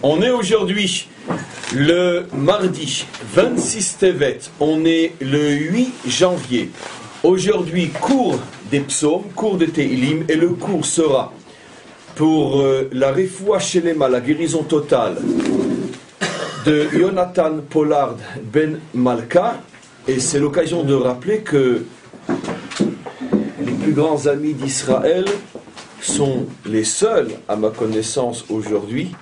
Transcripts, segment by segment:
On est aujourd'hui le mardi 26 Tevet, on est le 8 janvier. Aujourd'hui, cours des psaumes, cours de Tehillim, et le cours sera pour la Refoua Shelema, la guérison totale de Jonathan Pollard Ben Malka. Et c'est l'occasion de rappeler que les plus grands amis d'Israël sont les seuls, à ma connaissance aujourd'hui,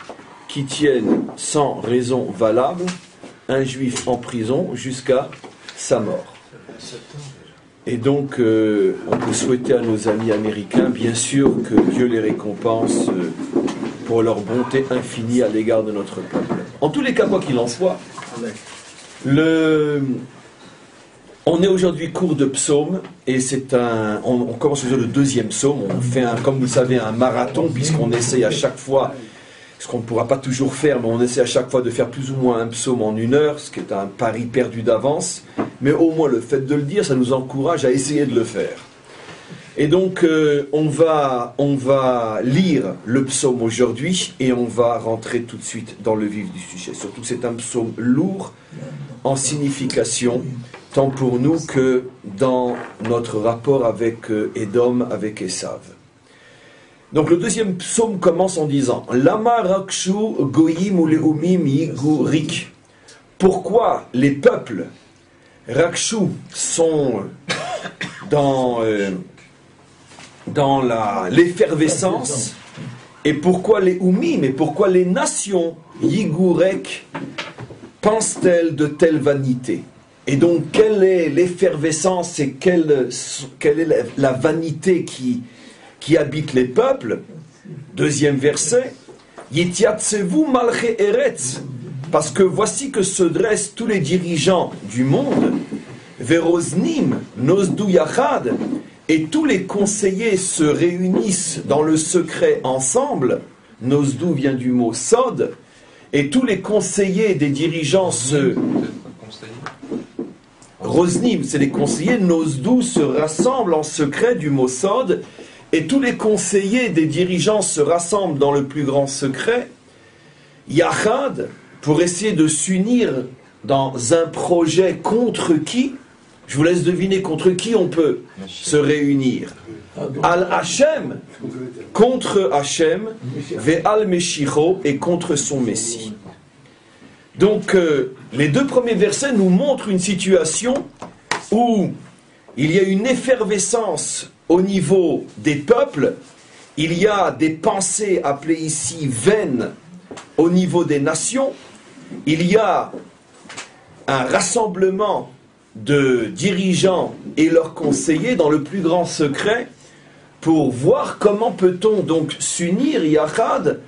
qui tiennent sans raison valable un juif en prison jusqu'à sa mort. Et donc, on peut souhaiter à nos amis américains, bien sûr, que Dieu les récompense pour leur bonté infinie à l'égard de notre peuple. En tous les cas, quoi qu'il en soit, on est aujourd'hui cours de psaume, et on commence aujourd'hui le deuxième psaume. On fait, comme vous le savez, un marathon, puisqu'on essaye à chaque fois, ce qu'on ne pourra pas toujours faire, mais on essaie à chaque fois de faire plus ou moins un psaume en 1 heure, ce qui est un pari perdu d'avance, mais au moins le fait de le dire, ça nous encourage à essayer de le faire. Et donc, on va lire le psaume aujourd'hui, et on va rentrer tout de suite dans le vif du sujet. Surtout que c'est un psaume lourd en signification, tant pour nous que dans notre rapport avec Édom, avec Esav. Donc le deuxième psaume commence en disant Lama rakshu goyim ou leumim yigurik. Pourquoi les peuples rakshu sont dans l'effervescence, et pourquoi les umim, et pourquoi les nations yigurek pensent-elles de telle vanité? Et donc quelle est l'effervescence et quelle est la vanité qui habite les peuples? Deuxième verset, Yitiatsevu malche eretz, parce que voici que se dressent tous les dirigeants du monde, Veroznim nosdu yachad, et tous les conseillers se réunissent dans le secret ensemble. Nosdu vient du mot sod, et tous les conseillers des dirigeants se... Rosnim, c'est les conseillers, Nosdu se rassemblent en secret du mot sod, et tous les conseillers des dirigeants se rassemblent dans le plus grand secret, Yachad, pour essayer de s'unir dans un projet contre qui? Je vous laisse deviner contre qui on peut se réunir. Al Hashem, contre Hashem, Ve'al Meshicho, et contre son Messie. Donc, les deux premiers versets nous montrent une situation où il y a une effervescence au niveau des peuples, il y a des pensées appelées ici vaines au niveau des nations, il y a un rassemblement de dirigeants et leurs conseillers dans le plus grand secret pour voir comment peut-on donc s'unir, Yachad,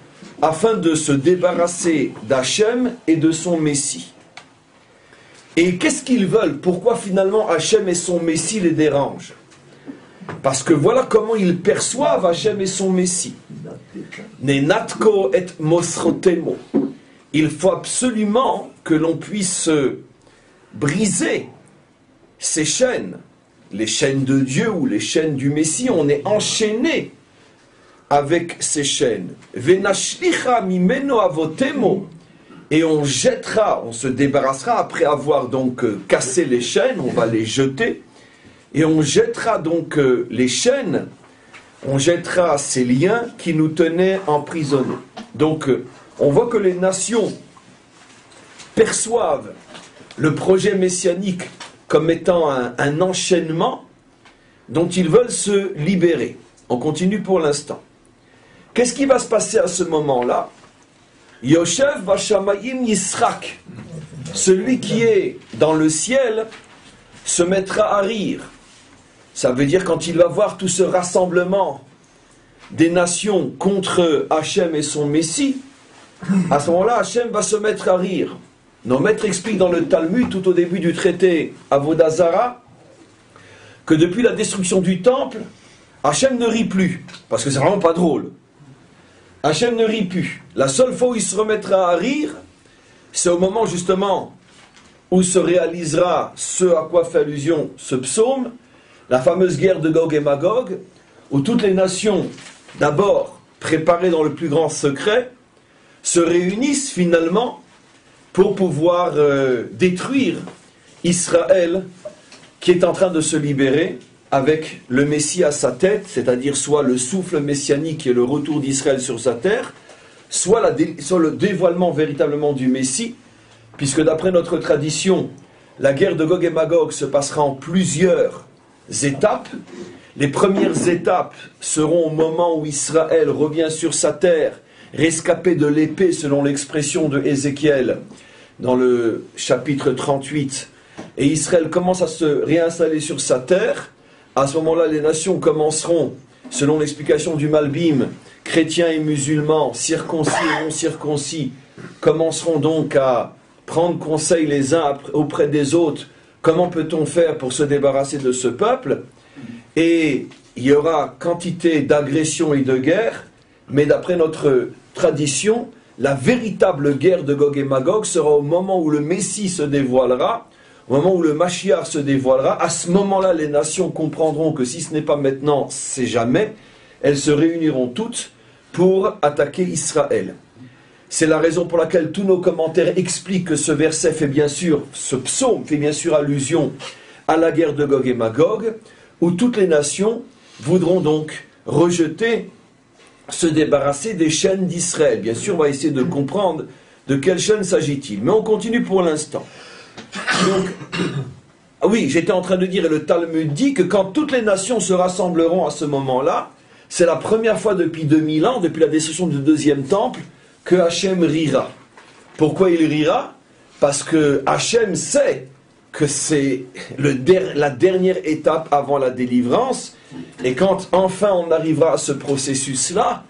afin de se débarrasser d'Hachem et de son Messie. Et qu'est-ce qu'ils veulent? Pourquoi finalement Hachem et son Messie les dérangent? Parce que voilà comment ils perçoivent Hachem et son Messie. Nenatko et mosrotemo. Il faut absolument que l'on puisse briser ces chaînes, les chaînes de Dieu ou les chaînes du Messie. On est enchaîné avec ces chaînes. Venashlicha mimeno avotemo. Et on jettera, on se débarrassera après avoir donc cassé les chaînes, on va les jeter. Et on jettera donc les chaînes, on jettera ces liens qui nous tenaient emprisonnés. Donc on voit que les nations perçoivent le projet messianique comme étant un enchaînement dont ils veulent se libérer. On continue pour l'instant. Qu'est-ce qui va se passer à ce moment-là? Yoshev Vashamayim Yisrak, celui qui est dans le ciel, se mettra à rire. Ça veut dire quand il va voir tout ce rassemblement des nations contre Hachem et son Messie, à ce moment-là, Hachem va se mettre à rire. Nos maîtres expliquent dans le Talmud, tout au début du traité Avodah Zara, que depuis la destruction du temple, Hachem ne rit plus, parce que c'est vraiment pas drôle. Hachem ne rit plus. La seule fois où il se remettra à rire, c'est au moment justement où se réalisera ce à quoi fait allusion ce psaume, la fameuse guerre de Gog et Magog, où toutes les nations, d'abord préparées dans le plus grand secret, se réunissent finalement pour pouvoir détruire Israël qui est en train de se libérer avec le Messie à sa tête, c'est-à-dire soit le souffle messianique et le retour d'Israël sur sa terre, soit le dévoilement véritablement du Messie, puisque d'après notre tradition, la guerre de Gog et Magog se passera en plusieurs étapes. Les premières étapes seront au moment où Israël revient sur sa terre, rescapé de l'épée selon l'expression de Ézéchiel dans le chapitre 38, et Israël commence à se réinstaller sur sa terre. À ce moment-là, les nations commenceront, selon l'explication du Malbim, chrétiens et musulmans, circoncis et non circoncis, commenceront donc à prendre conseil les uns auprès des autres. Comment peut-on faire pour se débarrasser de ce peuple? Et il y aura quantité d'agressions et de guerres, mais d'après notre tradition, la véritable guerre de Gog et Magog sera au moment où le Messie se dévoilera, au moment où le Mashiach se dévoilera. À ce moment-là, les nations comprendront que si ce n'est pas maintenant, c'est jamais. Elles se réuniront toutes pour attaquer Israël. C'est la raison pour laquelle tous nos commentaires expliquent que ce verset fait bien sûr, ce psaume fait bien sûr allusion à la guerre de Gog et Magog, où toutes les nations voudront donc rejeter, se débarrasser des chaînes d'Israël. Bien sûr, on va essayer de comprendre de quelle chaîne s'agit-il. Mais on continue pour l'instant. Donc, oui, j'étais en train de dire, et le Talmud dit que quand toutes les nations se rassembleront à ce moment-là, c'est la première fois depuis 2000 ans, depuis la destruction du deuxième temple, que Hachem rira. Pourquoi il rira? Parce que Hachem sait que c'est la dernière étape avant la délivrance, et quand enfin on arrivera à ce processus-là,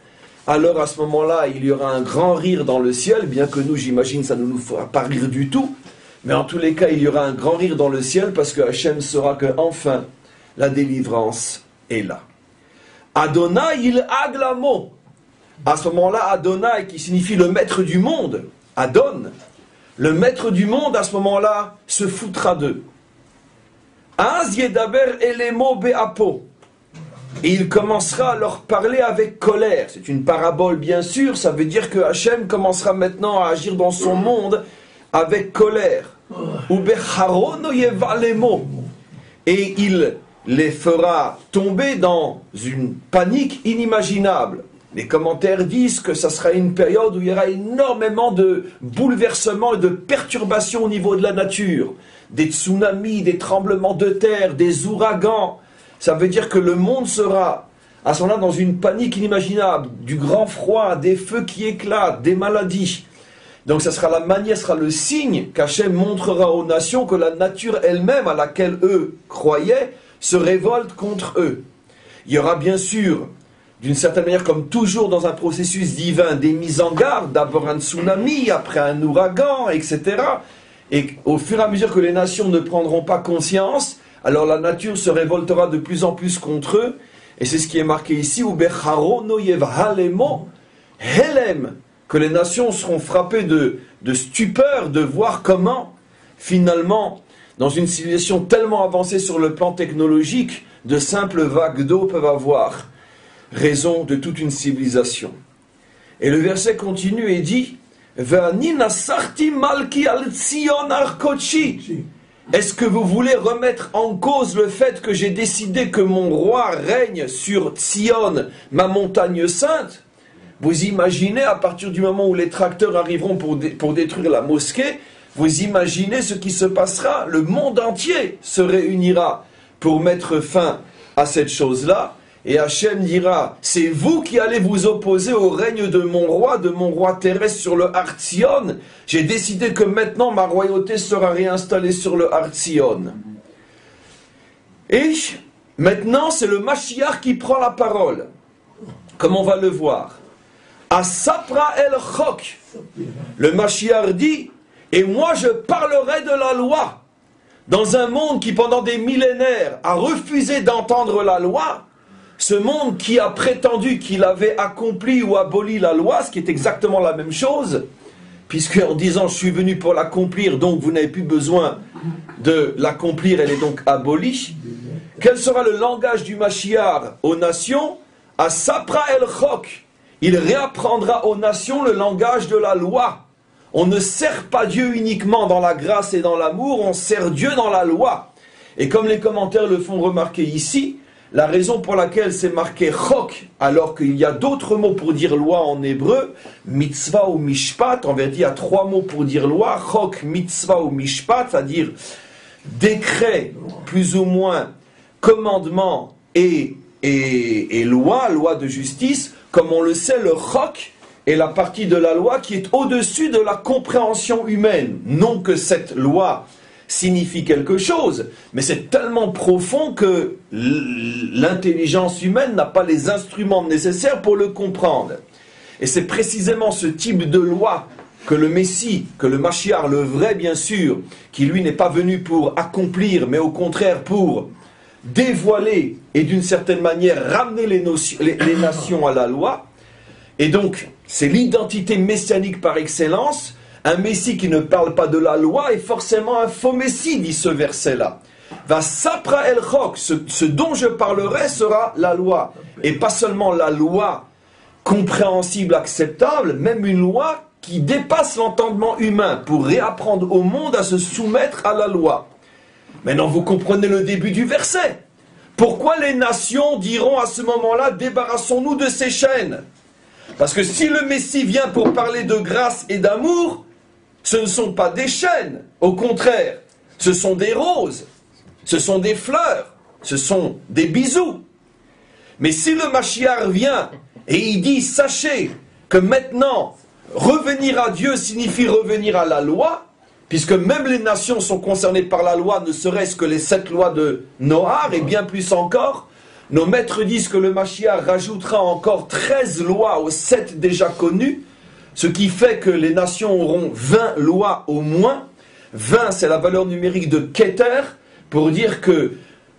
alors à ce moment-là, il y aura un grand rire dans le ciel, bien que nous, j'imagine, ça ne nous fera pas rire du tout, mais en tous les cas, il y aura un grand rire dans le ciel, parce que Hachem saura que enfin la délivrance est là. Adonai il aglamo. À ce moment-là, Adonai, qui signifie le maître du monde, Adon, le maître du monde, à ce moment-là, se foutra d'eux. Az yedaber elemo be'apo. Et il commencera à leur parler avec colère. C'est une parabole, bien sûr, ça veut dire que Hachem commencera maintenant à agir dans son monde avec colère. Ubecharono yevalemo. Et il les fera tomber dans une panique inimaginable. Les commentaires disent que ça sera une période où il y aura énormément de bouleversements et de perturbations au niveau de la nature. Des tsunamis, des tremblements de terre, des ouragans. Ça veut dire que le monde sera à ce moment-là dans une panique inimaginable, du grand froid, des feux qui éclatent, des maladies. Donc ça sera la manière, sera le signe qu'Hachem montrera aux nations que la nature elle-même à laquelle eux croyaient se révolte contre eux. Il y aura bien sûr, d'une certaine manière, comme toujours dans un processus divin, des mises en garde, d'abord un tsunami, après un ouragan, etc. Et au fur et à mesure que les nations ne prendront pas conscience, alors la nature se révoltera de plus en plus contre eux, et c'est ce qui est marqué ici, Ubecharono yevhalemo helem, que les nations seront frappées de stupeur de voir comment, finalement, dans une civilisation tellement avancée sur le plan technologique, de simples vagues d'eau peuvent avoir raison de toute une civilisation. Et le verset continue et dit, Ve'ani nasarti malki al Tzion arkochi. Est-ce que vous voulez remettre en cause le fait que j'ai décidé que mon roi règne sur Tzion, ma montagne sainte? Vous imaginez, à partir du moment où les tracteurs arriveront pour détruire la mosquée, vous imaginez ce qui se passera? Le monde entier se réunira pour mettre fin à cette chose-là. Et Hachem dira, c'est vous qui allez vous opposer au règne de mon roi terrestre sur le Har Tzion. J'ai décidé que maintenant ma royauté sera réinstallée sur le Har Tzion. Et maintenant c'est le Mashiach qui prend la parole, comme on va le voir. Asapra el chok. Le Mashiach dit, et moi je parlerai de la loi. Dans un monde qui pendant des millénaires a refusé d'entendre la loi, ce monde qui a prétendu qu'il avait accompli ou aboli la loi, ce qui est exactement la même chose, puisque en disant je suis venu pour l'accomplir, donc vous n'avez plus besoin de l'accomplir, elle est donc abolie. Quel sera le langage du Mashiach aux nations? À Sapra el Chok. il réapprendra aux nations le langage de la loi. On ne sert pas Dieu uniquement dans la grâce et dans l'amour, on sert Dieu dans la loi. Et comme les commentaires le font remarquer ici, la raison pour laquelle c'est marqué chok, alors qu'il y a d'autres mots pour dire loi en hébreu, mitzvah ou mishpat, en vérité il y a 3 mots pour dire loi, chok, mitzvah ou mishpat, c'est-à-dire décret, plus ou moins, commandement et loi de justice. Comme on le sait, le chok est la partie de la loi qui est au-dessus de la compréhension humaine. Non que cette loi signifie quelque chose, mais c'est tellement profond que l'intelligence humaine n'a pas les instruments nécessaires pour le comprendre. Et c'est précisément ce type de loi que le Messie, que le Mashiach, le vrai bien sûr, qui lui n'est pas venu pour accomplir, mais au contraire pour dévoiler et d'une certaine manière ramener les nations à la loi. Et donc, c'est l'identité messianique par excellence. Un Messie qui ne parle pas de la loi est forcément un faux Messie, dit ce verset-là. Va sapra el chok, ce dont je parlerai sera la loi. Et pas seulement la loi compréhensible, acceptable, même une loi qui dépasse l'entendement humain pour réapprendre au monde à se soumettre à la loi. Maintenant, vous comprenez le début du verset. Pourquoi les nations diront à ce moment-là, débarrassons-nous de ces chaînes? Parce que si le Messie vient pour parler de grâce et d'amour, ce ne sont pas des chaînes. Au contraire, ce sont des roses, ce sont des fleurs, ce sont des bisous. Mais si le Mashiach vient et il dit, sachez que maintenant, revenir à Dieu signifie revenir à la loi, puisque même les nations sont concernées par la loi, ne serait-ce que les 7 lois de Noach, et bien plus encore, nos maîtres disent que le Mashiach rajoutera encore 13 lois aux 7 déjà connues, ce qui fait que les nations auront 20 lois au moins. 20, c'est la valeur numérique de Keter, pour dire que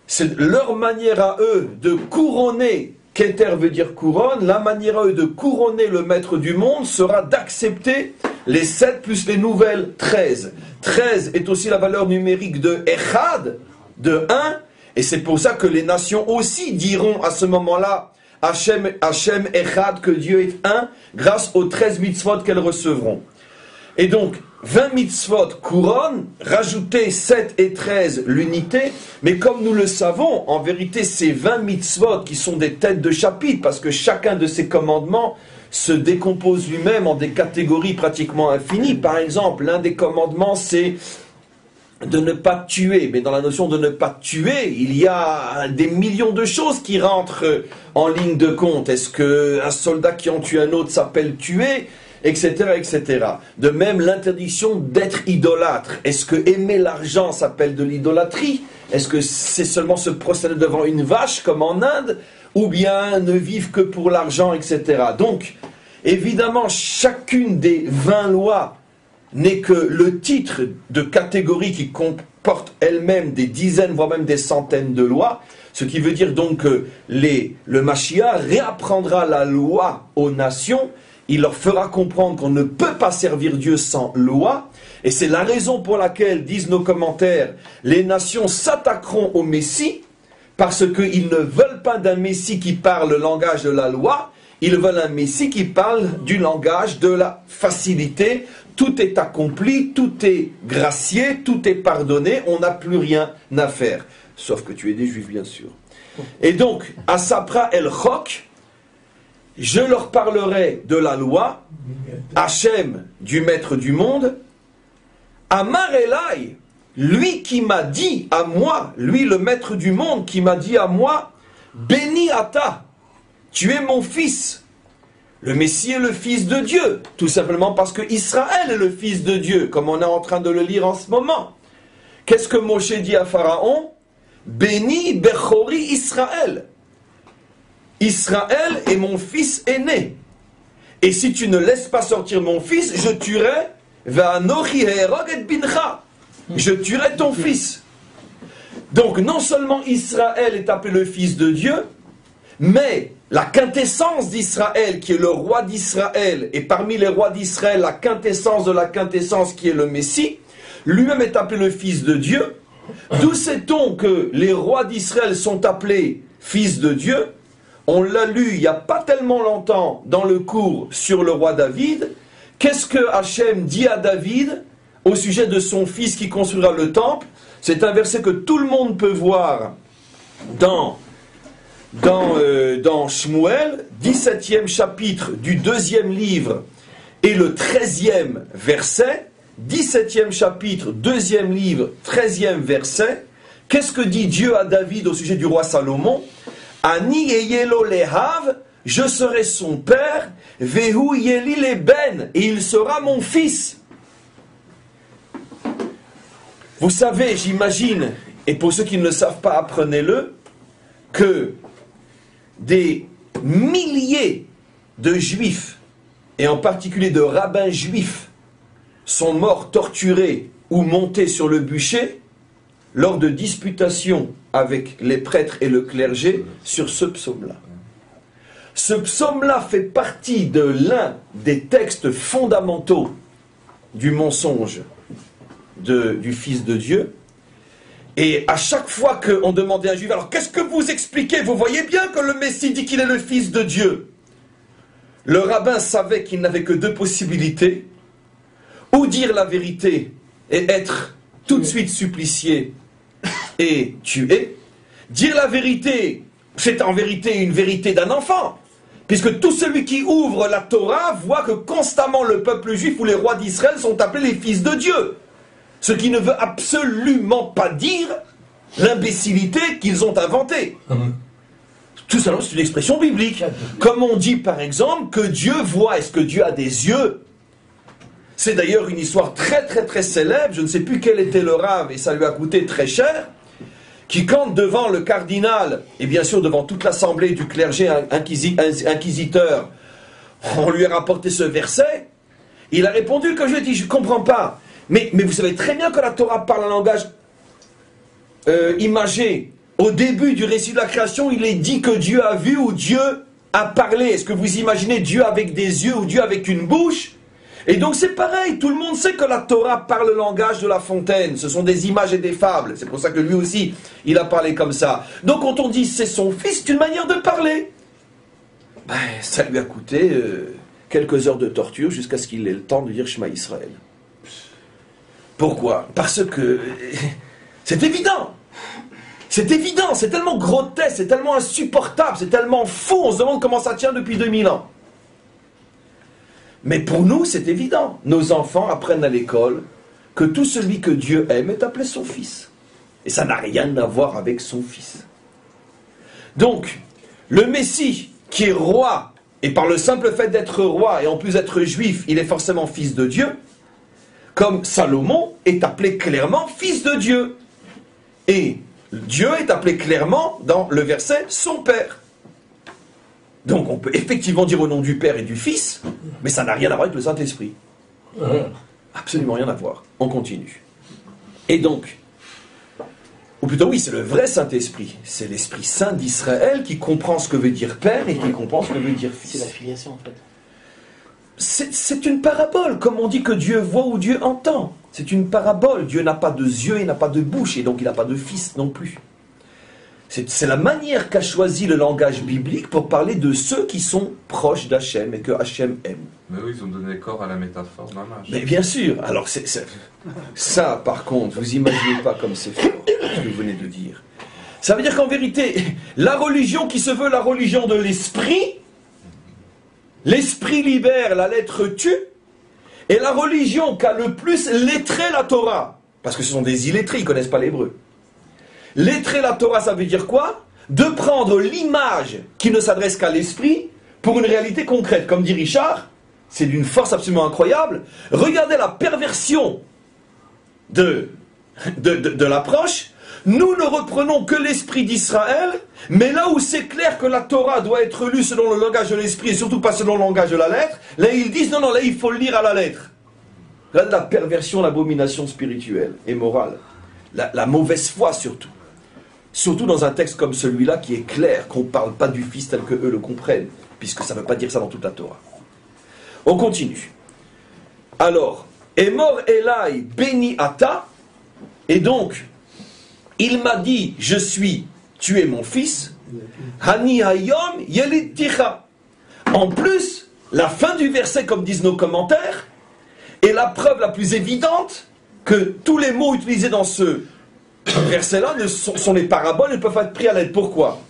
c'est leur manière à eux de couronner, Keter veut dire couronne, la manière à eux de couronner le maître du monde sera d'accepter les 7 plus les nouvelles 13. 13 est aussi la valeur numérique de Echad, de 1, et c'est pour ça que les nations aussi diront à ce moment-là, Hachem Echad, que Dieu est un, grâce aux 13 mitzvot qu'elles recevront. Et donc, 20 mitzvot couronne, rajouter 7 et 13 l'unité, mais comme nous le savons, en vérité, ces 20 mitzvot qui sont des têtes de chapitre, parce que chacun de ces commandements se décompose lui-même en des catégories pratiquement infinies. Par exemple, l'un des commandements, c'est de ne pas tuer, mais dans la notion de ne pas tuer, il y a des millions de choses qui rentrent en ligne de compte. Est-ce qu'un soldat qui en tue un autre s'appelle tuer, etc., etc. De même, l'interdiction d'être idolâtre. Est-ce que aimer l'argent s'appelle de l'idolâtrie? Est-ce que c'est seulement se prosterner devant une vache, comme en Inde, ou bien ne vivre que pour l'argent, etc. Donc, évidemment, chacune des 20 lois n'est que le titre de catégorie qui comporte elle-même des dizaines, voire même des centaines de lois, ce qui veut dire donc que le Mashiach réapprendra la loi aux nations, il leur fera comprendre qu'on ne peut pas servir Dieu sans loi, et c'est la raison pour laquelle, disent nos commentaires, les nations s'attaqueront au Messie, parce qu'ils ne veulent pas d'un Messie qui parle le langage de la loi, ils veulent un Messie qui parle du langage de la facilité. Tout est accompli, tout est gracié, tout est pardonné, on n'a plus rien à faire. Sauf que tu es des Juifs, bien sûr. Et donc, à Sapra el Chok, je leur parlerai de la loi, Hachem, du maître du monde, Amar Elai, lui qui m'a dit à moi, lui le maître du monde qui m'a dit à moi, béni Ata, tu es mon fils. Le Messie est le fils de Dieu, tout simplement parce que Israël est le fils de Dieu, comme on est en train de le lire en ce moment. Qu'est-ce que Moshe dit à Pharaon? Béni Bechori Israël. Israël est mon fils aîné. Et si tu ne laisses pas sortir mon fils, je tuerai Va'anochi herog et bincha. Je tuerai ton fils. Donc non seulement Israël est appelé le fils de Dieu, mais la quintessence d'Israël, qui est le roi d'Israël, et parmi les rois d'Israël, la quintessence de la quintessence qui est le Messie, lui-même est appelé le fils de Dieu. D'où sait-on que les rois d'Israël sont appelés fils de Dieu? On l'a lu il n'y a pas tellement longtemps dans le cours sur le roi David. Qu'est-ce que Hachem dit à David au sujet de son fils qui construira le temple? C'est un verset que tout le monde peut voir dans Shmuel, 17e chapitre du 2e livre et le 13e verset. 17e chapitre, 2e livre, 13e verset. Qu'est-ce que dit Dieu à David au sujet du roi Salomon? Ani eyelo lehav, je serai son père, vehu yeli leben, et il sera mon fils. Vous savez, j'imagine, et pour ceux qui ne le savent pas, apprenez-le, que des milliers de juifs, et en particulier de rabbins juifs, sont morts torturés ou montés sur le bûcher lors de disputations avec les prêtres et le clergé sur ce psaume-là. Ce psaume-là fait partie de l'un des textes fondamentaux du mensonge du Fils de Dieu. Et à chaque fois qu'on demandait à un juif, alors qu'est-ce que vous expliquez? Vous voyez bien que le Messie dit qu'il est le Fils de Dieu. Le rabbin savait qu'il n'avait que deux possibilités: ou dire la vérité et être tout de suite supplicié et tué. Dire la vérité, c'est en vérité une vérité d'un enfant, puisque tout celui qui ouvre la Torah voit que constamment le peuple juif ou les rois d'Israël sont appelés les fils de Dieu. Ce qui ne veut absolument pas dire l'imbécilité qu'ils ont inventée. Tout simplement, c'est une expression biblique. Comme on dit par exemple que Dieu voit, est-ce que Dieu a des yeux? C'est d'ailleurs une histoire très très très célèbre, je ne sais plus quel était le rave et ça lui a coûté très cher, qui quand devant le cardinal, et bien sûr devant toute l'assemblée du clergé inquisiteur, on lui a rapporté ce verset, il a répondu que je dis, je ne comprends pas, mais vous savez très bien que la Torah parle un langage imagé. Au début du récit de la création, il est dit que Dieu a vu ou Dieu a parlé. Est-ce que vous imaginez Dieu avec des yeux ou Dieu avec une bouche? Et donc c'est pareil, tout le monde sait que la Torah parle le langage de La Fontaine, ce sont des images et des fables, c'est pour ça que lui aussi, il a parlé comme ça. Donc quand on dit c'est son fils, c'est une manière de parler. Ben, ça lui a coûté quelques heures de torture jusqu'à ce qu'il ait le temps de dire Shema Israël. Pourquoi? Parce que c'est évident. C'est évident, c'est tellement grotesque, c'est tellement insupportable, c'est tellement fou, on se demande comment ça tient depuis 2000 ans. Mais pour nous, c'est évident. Nos enfants apprennent à l'école que tout celui que Dieu aime est appelé son fils. Et ça n'a rien à voir avec son fils. Donc, le Messie, qui est roi, et par le simple fait d'être roi, et en plus d'être juif, il est forcément fils de Dieu, comme Salomon est appelé clairement fils de Dieu. Et Dieu est appelé clairement, dans le verset, son Père. Donc on peut effectivement dire au nom du Père et du Fils, mais ça n'a rien à voir avec le Saint-Esprit. Absolument rien à voir. On continue. Et donc, ou plutôt oui, c'est le vrai Saint-Esprit. C'est l'Esprit Saint d'Israël qui comprend ce que veut dire Père et qui comprend ce que veut dire Fils. C'est la filiation en fait. C'est une parabole, comme on dit que Dieu voit ou Dieu entend. C'est une parabole. Dieu n'a pas de yeux, il n'a pas de bouche, et donc il n'a pas de fils non plus. C'est la manière qu'a choisi le langage biblique pour parler de ceux qui sont proches d'Hachem et que Hachem aime. Mais oui, ils ont donné corps à la métaphore mamage. Mais bien sûr. Alors ça, par contre, vous imaginez pas comme c'est fort, ce que vous venez de dire. Ça veut dire qu'en vérité, la religion qui se veut la religion de l'esprit, l'esprit libère, la lettre tue, et la religion qui a le plus lettré la Torah, parce que ce sont des illettrés, ils ne connaissent pas l'hébreu. Lettrer la Torah, ça veut dire quoi? De prendre l'image qui ne s'adresse qu'à l'esprit pour une réalité concrète. Comme dit Richard, c'est d'une force absolument incroyable. Regardez la perversion de l'approche. Nous ne reprenons que l'esprit d'Israël, mais là où c'est clair que la Torah doit être lue selon le langage de l'esprit et surtout pas selon le langage de la lettre, là ils disent non, là il faut le lire à la lettre. Regardez la perversion, l'abomination spirituelle et morale. La mauvaise foi surtout. Surtout dans un texte comme celui-là qui est clair, qu'on ne parle pas du Fils tel que eux le comprennent, puisque ça ne veut pas dire ça dans toute la Torah. On continue. Alors, Emor Elai Beni Ata, et donc, il m'a dit, tu es mon fils, Hani hayom yelid ticha. En plus, la fin du verset, comme disent nos commentaires, est la preuve la plus évidente que tous les mots utilisés dans ce verset-là sont les paraboles et ne peuvent pas être pris à l'aide. Pourquoi?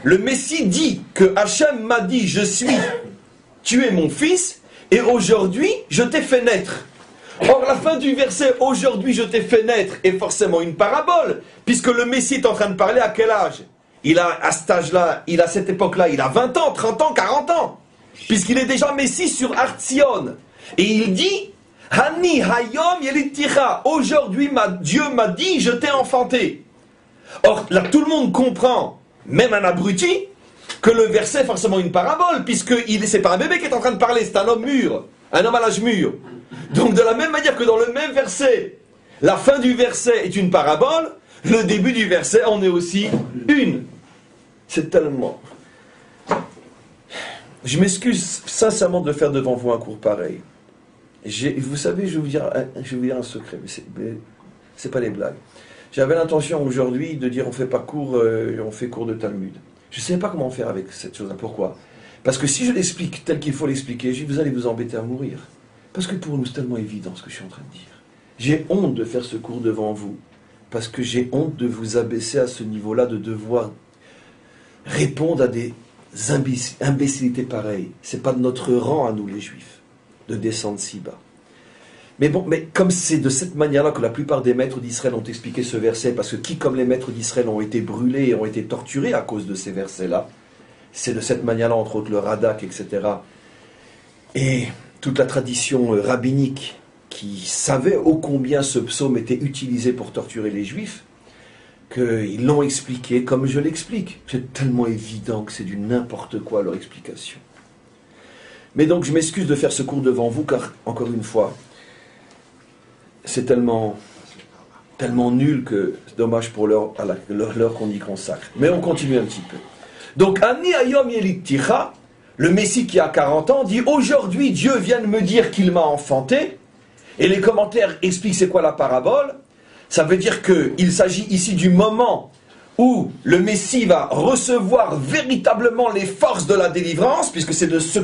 Le Messie dit que Hachem m'a dit, tu es mon fils, et aujourd'hui, je t'ai fait naître. Or, la fin du verset, aujourd'hui, je t'ai fait naître, est forcément une parabole, puisque le Messie est en train de parler à quel âge? Il a, à cet âge-là, à cette époque-là, il a 20 ans, 30 ans, 40 ans, puisqu'il est déjà Messie sur Artsion. Et il dit, Hani hayom yelid ticha, aujourd'hui, Dieu m'a dit, je t'ai enfanté. Or, là, tout le monde comprend, même un abruti, que le verset est forcément une parabole, puisque c'est pas un bébé qui est en train de parler, c'est un homme mûr, un homme à l'âge mûr. Donc de la même manière que dans le même verset, la fin du verset est une parabole, le début du verset en est aussi une. C'est tellement... Je m'excuse sincèrement de faire devant vous un cours pareil. Vous savez, je vais vous dire un secret, mais c'est pas des blagues. J'avais l'intention aujourd'hui de dire on fait pas cours, on fait cours de Talmud. Je ne sais pas comment faire avec cette chose-là. Pourquoi? Parce que si je l'explique tel qu'il faut l'expliquer, vous allez vous embêter à mourir. Parce que pour nous, c'est tellement évident ce que je suis en train de dire. J'ai honte de faire ce cours devant vous, parce que j'ai honte de vous abaisser à ce niveau-là, de devoir répondre à des imbécilités pareilles. Ce n'est pas de notre rang à nous, les Juifs, de descendre si bas. Mais bon, mais comme c'est de cette manière-là que la plupart des maîtres d'Israël ont expliqué ce verset, parce que qui, comme les maîtres d'Israël, ont été brûlés et ont été torturés à cause de ces versets-là, c'est de cette manière-là, entre autres le Radak, etc., et toute la tradition rabbinique qui savait ô combien ce psaume était utilisé pour torturer les Juifs, qu'ils l'ont expliqué comme je l'explique. C'est tellement évident que c'est du n'importe quoi leur explication. Mais donc je m'excuse de faire ce cours devant vous, car, encore une fois, c'est tellement nul que c'est dommage pour l'heure qu'on y consacre. Mais on continue un petit peu. Donc, Ani Ayom Yelid Ticha, le Messie qui a 40 ans, dit « Aujourd'hui, Dieu vient de me dire qu'il m'a enfanté. » Et les commentaires expliquent c'est quoi la parabole. Ça veut dire qu'il s'agit ici du moment où le Messie va recevoir véritablement les forces de la délivrance, puisque c'est de ce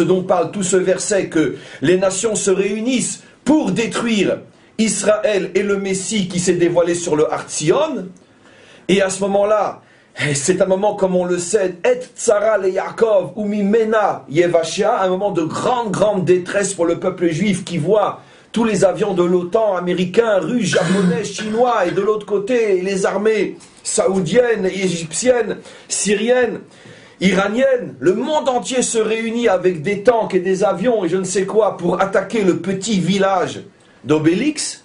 dont parle tout ce verset, que les nations se réunissent pour détruire Israël et le Messie qui s'est dévoilé sur le Har-Tzion. Et à ce moment-là, c'est un moment, comme on le sait, Et Tsara le Yaakov ou Mimena Yevashia, un moment de grande détresse pour le peuple juif qui voit tous les avions de l'OTAN, américains, russes, japonais, chinois, et de l'autre côté, les armées saoudiennes, égyptiennes, syriennes, iraniennes. Le monde entier se réunit avec des tanks et des avions et je ne sais quoi pour attaquer le petit village d'Obélix,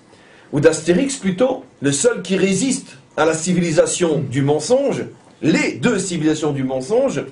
ou d'Astérix plutôt, le seul qui résiste à la civilisation du mensonge, les deux civilisations du mensonge.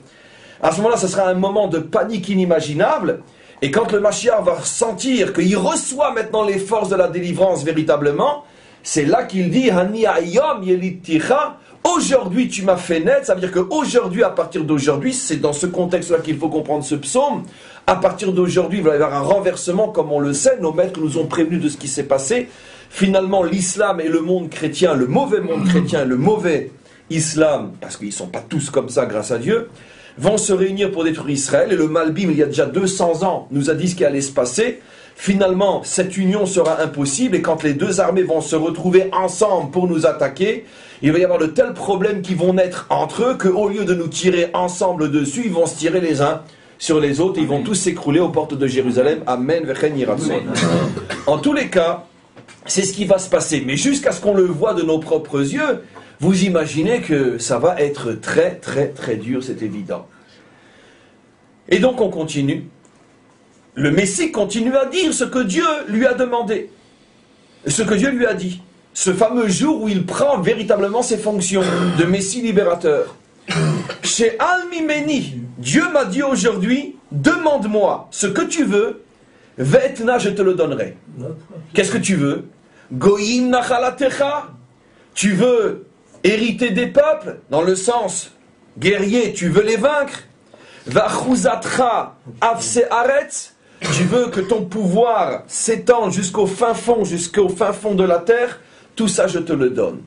À ce moment-là, ce sera un moment de panique inimaginable. Et quand le Mashiach va sentir qu'il reçoit maintenant les forces de la délivrance véritablement, c'est là qu'il dit « Hani ayom yelid ticha » aujourd'hui tu m'as fait naître. Ça veut dire qu'aujourd'hui, à partir d'aujourd'hui, c'est dans ce contexte-là qu'il faut comprendre ce psaume. À partir d'aujourd'hui, il va y avoir un renversement, comme on le sait. Nos maîtres nous ont prévenus de ce qui s'est passé. Finalement, l'islam et le monde chrétien, le mauvais monde chrétien, le mauvais islam, parce qu'ils ne sont pas tous comme ça grâce à Dieu, vont se réunir pour détruire Israël. Et le Malbim, il y a déjà 200 ans, nous a dit ce qui allait se passer. Finalement, cette union sera impossible. Et quand les deux armées vont se retrouver ensemble pour nous attaquer, il va y avoir de tels problèmes qui vont naître entre eux qu'au lieu de nous tirer ensemble dessus, ils vont se tirer les uns sur les autres. Et ils vont tous s'écrouler aux portes de Jérusalem. Amen. Vechen Yiratson. En tous les cas, c'est ce qui va se passer. Mais jusqu'à ce qu'on le voit de nos propres yeux, vous imaginez que ça va être très dur, c'est évident. Et donc on continue. Le Messie continue à dire ce que Dieu lui a demandé. Ce que Dieu lui a dit. Ce fameux jour où il prend véritablement ses fonctions de Messie libérateur. Chez Al-Mimeni, Dieu m'a dit aujourd'hui, demande-moi ce que tu veux, Vetna, je te le donnerai. Qu'est-ce que tu veux? Goïm nachalatecha, tu veux hériter des peuples, dans le sens guerrier, tu veux les vaincre. Vachuzatra avse aretz, tu veux que ton pouvoir s'étende jusqu'au fin fond de la terre. Tout ça, je te le donne.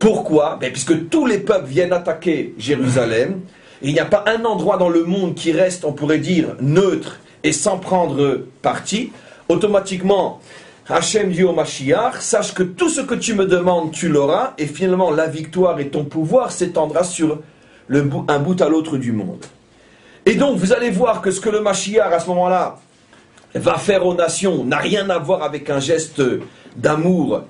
Pourquoi? Puisque tous les peuples viennent attaquer Jérusalem, et il n'y a pas un endroit dans le monde qui reste, on pourrait dire, neutre et sans prendre parti. Automatiquement, Hachem dit au Mashiach, sache que tout ce que tu me demandes, tu l'auras, et finalement la victoire et ton pouvoir s'étendra sur un bout à l'autre du monde. Et donc, vous allez voir que ce que le Mashiach, à ce moment-là, va faire aux nations, n'a rien à voir avec un geste d'amour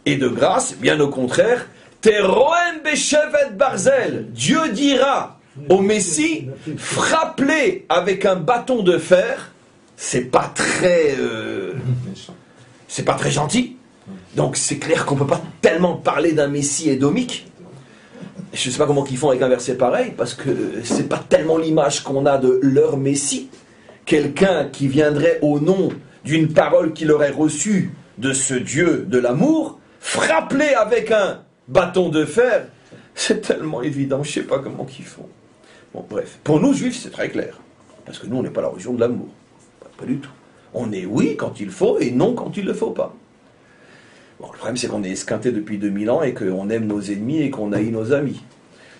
et de grâce, bien au contraire. Teroem beshevet barzel, Dieu dira au Messie, frappe-les avec un bâton de fer. C'est pas très gentil. Donc c'est clair qu'on ne peut pas tellement parler d'un Messie édomique. Je ne sais pas comment ils font avec un verset pareil, parce que c'est pas tellement l'image qu'on a de leur Messie. Quelqu'un qui viendrait au nom d'une parole qu'il aurait reçue de ce Dieu de l'amour, frappe-les avec un bâton de fer. C'est tellement évident, je ne sais pas comment ils font. Bon, bref. Pour nous, juifs, c'est très clair. Parce que nous, on n'est pas la religion de l'amour. Pas du tout. On est oui quand il faut et non quand il ne le faut pas. Bon, le problème, c'est qu'on est esquinté depuis 2000 ans et qu'on aime nos ennemis et qu'on haït nos amis.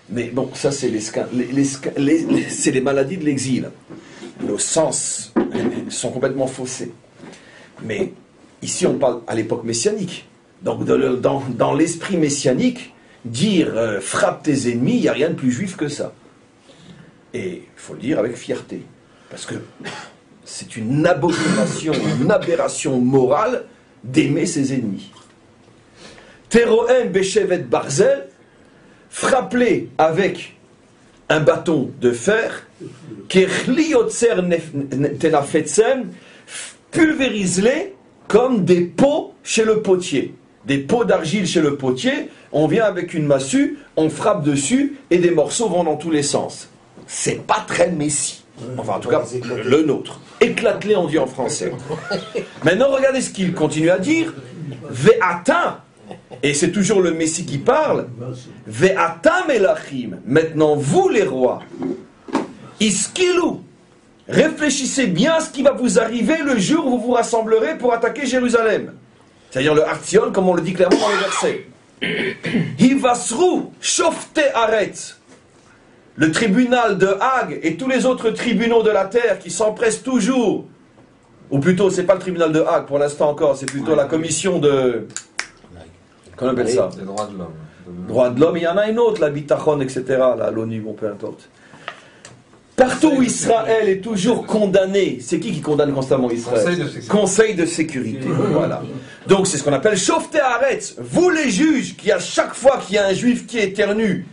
Mais bon, ça, c'est c'est les maladies de l'exil. Nos sens sont complètement faussés. Mais ici, on parle à l'époque messianique. Donc, dans l'esprit messianique, dire frappe tes ennemis, il n'y a rien de plus juif que ça. Et il faut le dire avec fierté. Parce que c'est une abomination, une aberration morale d'aimer ses ennemis. Teroem beshevet barzel, frappe-les avec un bâton de fer, kechli yotzer tenafetzem, pulvérise-les comme des pots chez le potier. Des pots d'argile chez le potier, on vient avec une massue, on frappe dessus et des morceaux vont dans tous les sens. C'est pas très messie. Enfin, en tout cas, le nôtre. Éclate-les, on dit en français. Maintenant, regardez ce qu'il continue à dire. Ve'ata, et c'est toujours le Messie qui parle. Ve'ata melachim, maintenant vous les rois. Iskilu, réfléchissez bien à ce qui va vous arriver le jour où vous vous rassemblerez pour attaquer Jérusalem. C'est-à-dire le Artion, comme on le dit clairement dans les versets. Hivasru, shofte aretz. Le tribunal de Hague et tous les autres tribunaux de la terre qui s'empressent toujours, ou plutôt, c'est pas le tribunal de Hague pour l'instant encore, c'est plutôt la commission de... Comment on appelle ça? Les droits de l'homme. Droits de l'homme, il y en a une autre, la Bitachon, etc., l'ONU, bon, peu importe. Partout où Israël est toujours condamné, c'est qui condamne constamment Israël? Conseil de sécurité. Voilà. Donc c'est ce qu'on appelle Shofte Haaretz. Vous les juges, qui à chaque fois qu'il y a un juif qui éternue,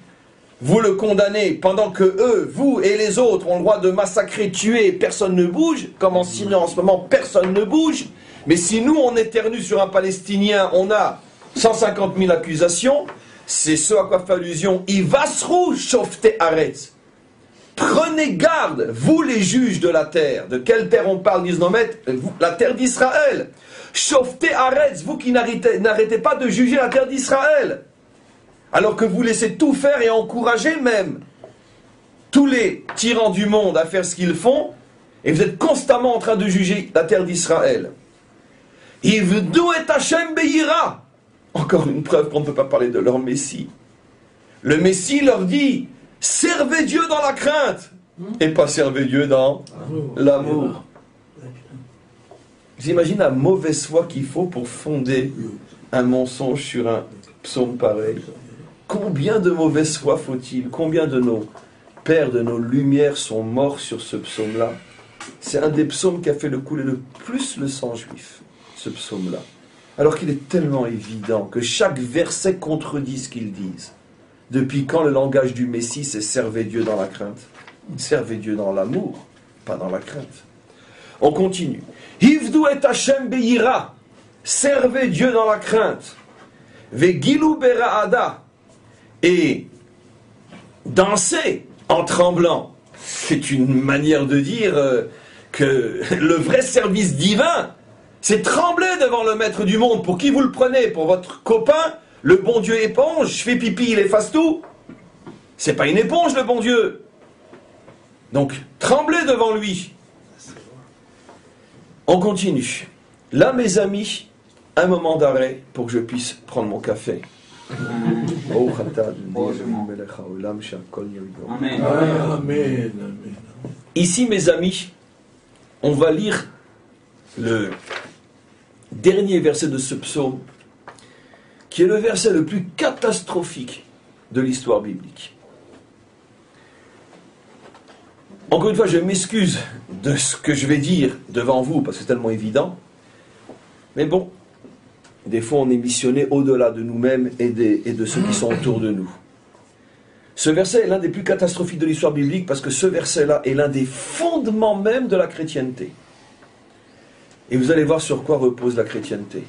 vous le condamnez, pendant que eux, vous et les autres ont le droit de massacrer, tuer, personne ne bouge, comme en Syrie en ce moment, personne ne bouge. Mais si nous, on éternue sur un Palestinien, on a 150 000 accusations, c'est ce à quoi fait allusion Ivasru Shofte Haaretz. Prenez garde, vous les juges de la terre. De quelle terre on parle, disent nos maîtres? La terre d'Israël. Shofte Haaretz, vous qui n'arrêtez pas de juger la terre d'Israël. Alors que vous laissez tout faire et encourager même tous les tyrans du monde à faire ce qu'ils font, et vous êtes constamment en train de juger la terre d'Israël. Ivdu et Hashem be'yira. Encore une preuve qu'on ne peut pas parler de leur Messie. Le Messie leur dit, servez Dieu dans la crainte, et pas servez Dieu dans l'amour. J'imagine la mauvaise foi qu'il faut pour fonder un mensonge sur un psaume pareil. Combien de mauvaise foi faut-il? Combien de nos pères, de nos lumières sont morts sur ce psaume-là? C'est un des psaumes qui a fait couler le plus le sang juif, ce psaume-là. Alors qu'il est tellement évident que chaque verset contredit ce qu'ils disent. Depuis quand le langage du Messie, c'est servez Dieu dans la crainte? Servez Dieu dans l'amour, pas dans la crainte. On continue. Hivdu et Hashem be'yira. Servez Dieu dans la crainte. Vegilu bera'ada. Et danser en tremblant. C'est une manière de dire que le vrai service divin, c'est trembler devant le maître du monde. Pour qui vous le prenez? Pour votre copain? Le bon Dieu éponge, je fais pipi, il efface tout. C'est pas une éponge, le bon Dieu. Donc, tremblez devant lui. On continue. Là, mes amis, un moment d'arrêt pour que je puisse prendre mon café. Amen. Ici, mes amis, on va lire le dernier verset de ce psaume, qui est le verset le plus catastrophique de l'histoire biblique. Encore une fois, je m'excuse de ce que je vais dire devant vous, parce que c'est tellement évident. Mais bon, des fois on est missionné au-delà de nous-mêmes et de ceux qui sont autour de nous. Ce verset est l'un des plus catastrophiques de l'histoire biblique, parce que ce verset-là est l'un des fondements même de la chrétienté. Et vous allez voir sur quoi repose la chrétienté.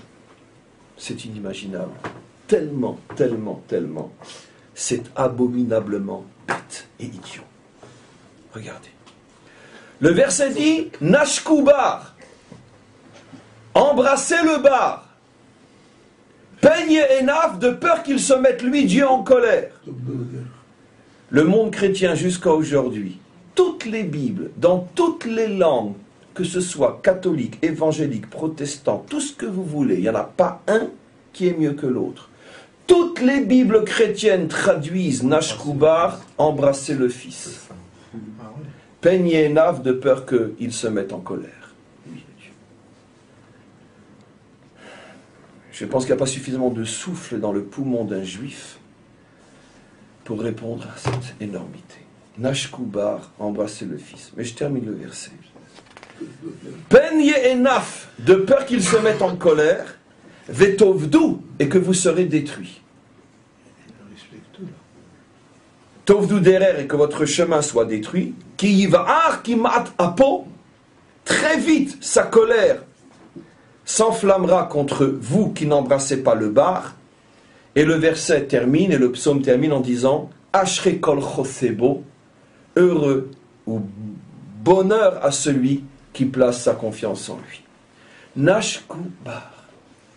C'est inimaginable. Tellement, tellement, tellement. C'est abominablement bête et idiot. Regardez. Le verset dit « Nashku bar » embrassez le bar. Peignez Enaf de peur qu'il se mette lui, Dieu, en colère. Le monde chrétien jusqu'à aujourd'hui, toutes les Bibles, dans toutes les langues, que ce soit catholique, évangélique, protestant, tout ce que vous voulez, il n'y en a pas un qui est mieux que l'autre. Toutes les Bibles chrétiennes traduisent Nashku bar, embrasser le Fils. Peignez Enaf de peur qu'il se mette en colère. Je pense qu'il n'y a pas suffisamment de souffle dans le poumon d'un juif pour répondre à cette énormité. Nashku bar, embrasser le Fils. Mais je termine le verset. Peignez Enaf de peur qu'il se mette en colère, vetovdu, et que vous serez détruits. Tovdu derer, et que votre chemin soit détruit. Ki yivaar ki mat apo, très vite sa colère s'enflammera contre vous qui n'embrassez pas le bar. Et le verset termine, et le psaume termine en disant Ashre kol chosebo, heureux ou bonheur à celui qui place sa confiance en lui. Nashku bar,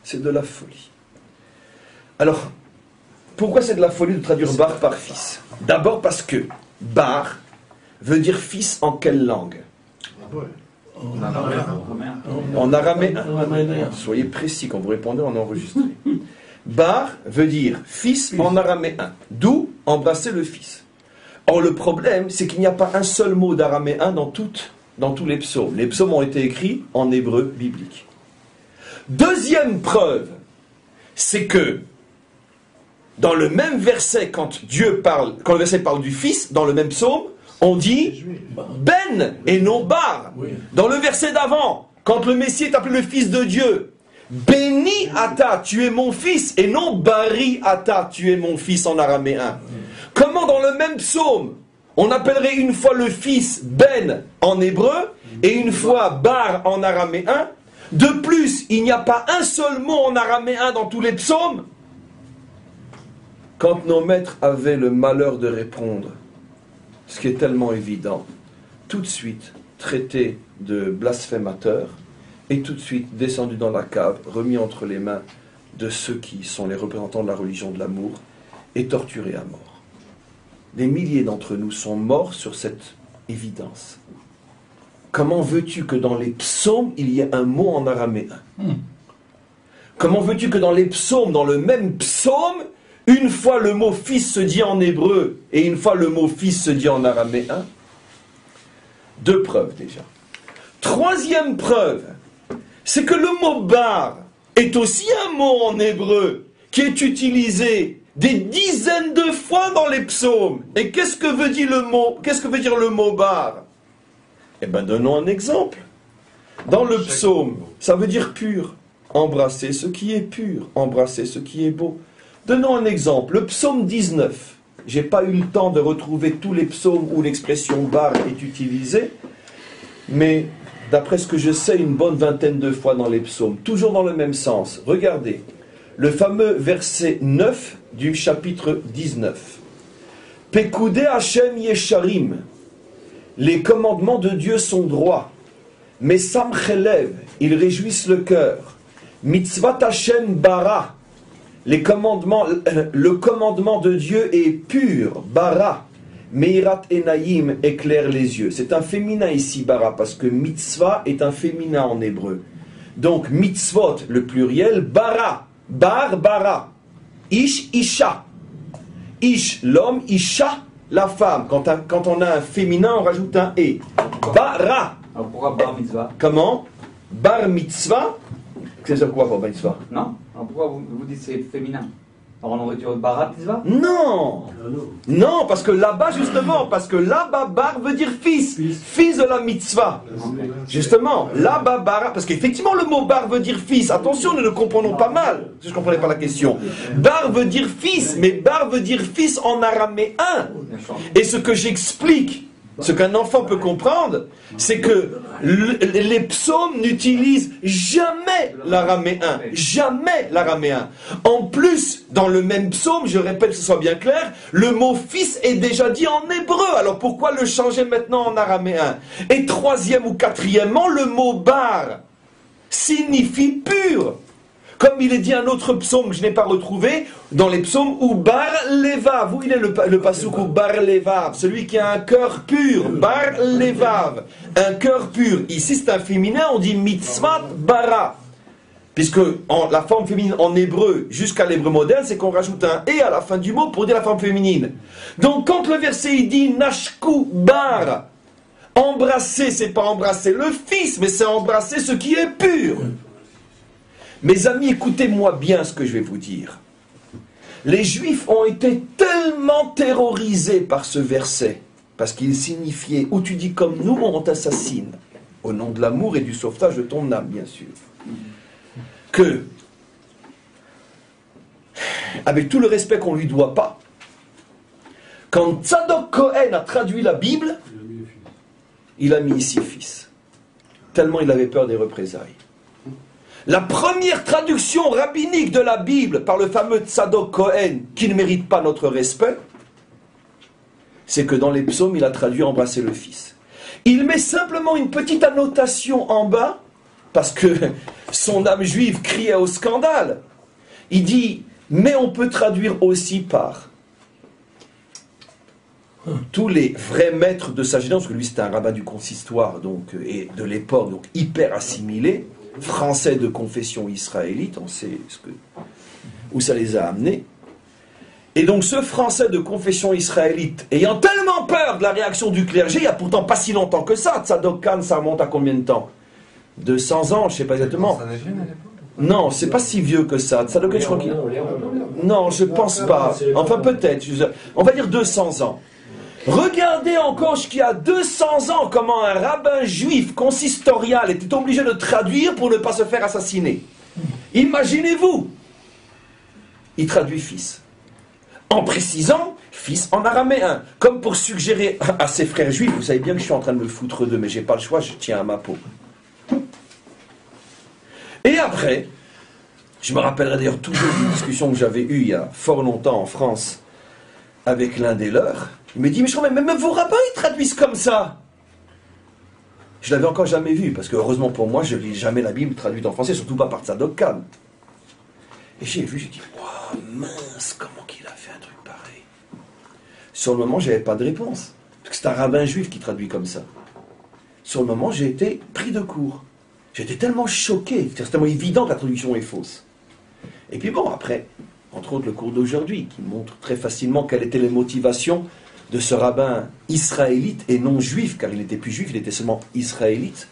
c'est de la folie. Alors, pourquoi c'est de la folie de traduire bar par fils? D'abord parce que bar veut dire fils en quelle langue? En araméen. Soyez précis quand vous répondez, on enregistre. Bar veut dire fils en araméen. D'où embrasser le fils. Or le problème, c'est qu'il n'y a pas un seul mot d'araméen dans tous les psaumes. Les psaumes ont été écrits en hébreu biblique. Deuxième preuve, c'est que dans le même verset, quand le verset parle du fils, dans le même psaume, on dit Ben et non Bar. Dans le verset d'avant, quand le Messie est appelé le Fils de Dieu, Béni Ata, tu es mon fils, et non Bari Ata, tu es mon fils en araméen. Comment dans le même psaume, on appellerait une fois le fils Ben en hébreu, et une fois Bar en araméen? De plus, il n'y a pas un seul mot en araméen dans tous les psaumes. Quand nos maîtres avaient le malheur de répondre, ce qui est tellement évident, tout de suite traité de blasphémateur, et tout de suite descendu dans la cave, remis entre les mains de ceux qui sont les représentants de la religion de l'amour, et torturé à mort. Des milliers d'entre nous sont morts sur cette évidence. Comment veux-tu que dans les psaumes, il y ait un mot en araméen? Comment veux-tu que dans les psaumes, dans le même psaume, une fois le mot fils se dit en hébreu, et une fois le mot fils se dit en araméen? Deux preuves déjà. Troisième preuve, c'est que le mot bar est aussi un mot en hébreu qui est utilisé des dizaines de fois dans les psaumes. Et qu'est-ce que veut dire le mot bar? Eh bien, donnons un exemple. Dans le psaume, ça veut dire pur. Embrasser ce qui est pur, embrasser ce qui est beau. Donnons un exemple. Le psaume 19. Je n'ai pas eu le temps de retrouver tous les psaumes où l'expression bar est utilisée, mais d'après ce que je sais, une bonne vingtaine de fois dans les psaumes, toujours dans le même sens. Regardez, le fameux verset 9 du chapitre 19. Pekudei Hashem Yesharim. Les commandements de Dieu sont droits. Mais Samchelev, ils réjouissent le cœur. Mitzvat Hashem bara. Le commandement de Dieu est pur, bara. Meirat Enayim éclaire les yeux. C'est un féminin ici, bara, parce que mitzvah est un féminin en hébreu. Donc mitzvot, le pluriel, bara, bar, bara. Ish, isha. Ish, l'homme, Isha, la femme. Quand on a un féminin, on rajoute un E. Bara. Alors pourquoi bar mitzvah? Comment? Bar mitzvah. C'est sur quoi pour bar mitzvah? Non? Alors pourquoi vous dites c'est féminin? Alors on aurait dû barat mitzvah? Non. Non, parce que là-bas, justement, bar veut dire fils. Fils de la mitzvah. Justement, là-bas, bar, parce qu'effectivement, le mot bar veut dire fils. Attention, nous le comprenons pas mal. Je ne comprenais pas la question. Bar veut dire fils, mais bar veut dire fils en araméen. Et ce que j'explique, ce qu'un enfant peut comprendre, c'est que les psaumes n'utilisent jamais l'araméen. Jamais l'araméen. En plus, dans le même psaume, je répète que ce soit bien clair, le mot fils est déjà dit en hébreu. Alors pourquoi le changer maintenant en araméen? Et troisième ou quatrièmement, le mot bar signifie pur. Comme il est dit un autre psaume que je n'ai pas retrouvé, dans les psaumes, ou bar levav. Où il est le pasuk ou bar levav? Celui qui a un cœur pur. Bar levav. Un cœur pur. Ici c'est un féminin, on dit mitzvat bara. Puisque la forme féminine en hébreu, jusqu'à l'hébreu moderne, c'est qu'on rajoute un et à la fin du mot pour dire la forme féminine. Donc quand le verset il dit nashku bar, embrasser, c'est pas embrasser le fils, mais c'est embrasser ce qui est pur. Mes amis, écoutez-moi bien ce que je vais vous dire. Les Juifs ont été tellement terrorisés par ce verset, parce qu'il signifiait, où tu dis comme nous, on t'assassine, au nom de l'amour et du sauvetage de ton âme, bien sûr, que, avec tout le respect qu'on ne lui doit pas, quand Tzadok Cohen a traduit la Bible, il a mis ici fils, tellement il avait peur des représailles. La première traduction rabbinique de la Bible par le fameux Tzadok Cohen, qui ne mérite pas notre respect, c'est que dans les psaumes, il a traduit embrasser le Fils. Il met simplement une petite annotation en bas, parce que son âme juive criait au scandale. Il dit, mais on peut traduire aussi par tous les vrais maîtres de sa génération, parce que lui c'était un rabbin du consistoire donc, et de l'époque, donc hyper assimilé, français de confession israélite, on sait où ça les a amenés. Et donc ce français de confession israélite, ayant tellement peur de la réaction du clergé, il n'y a pourtant pas si longtemps que ça, Tzadok Khan, ça remonte à combien de temps? 200 ans, je ne sais pas exactement. Non, c'est pas si vieux que ça. Tzadok Khan, je crois qu'il... Non, je pense pas. Enfin peut-être. On va dire 200 ans. Regardez encore qu'il y a 200 ans comment un rabbin juif consistorial était obligé de traduire pour ne pas se faire assassiner. Imaginez-vous. Il traduit fils. En précisant fils en araméen. Comme pour suggérer à ses frères juifs, vous savez bien que je suis en train de me foutre d'eux, mais j'ai pas le choix, je tiens à ma peau. Et après, je me rappellerai d'ailleurs toujours une discussion que j'avais eue il y a fort longtemps en France avec l'un des leurs. Il me dit, mais je crois même vos rabbins, ils traduisent comme ça. Je l'avais encore jamais vu, parce que heureusement pour moi, je ne lis jamais la Bible traduite en français, surtout pas par Tzadok Khan. Et j'ai vu, j'ai dit, waouh, mince, comment qu'il a fait un truc pareil. Sur le moment, je n'avais pas de réponse, parce que c'est un rabbin juif qui traduit comme ça. Sur le moment, j'ai été pris de court. J'étais tellement choqué, c'est tellement évident que la traduction est fausse. Et puis bon, après, entre autres le cours d'aujourd'hui, qui montre très facilement quelles étaient les motivations de ce rabbin israélite et non juif, car il n'était plus juif, il était seulement israélite,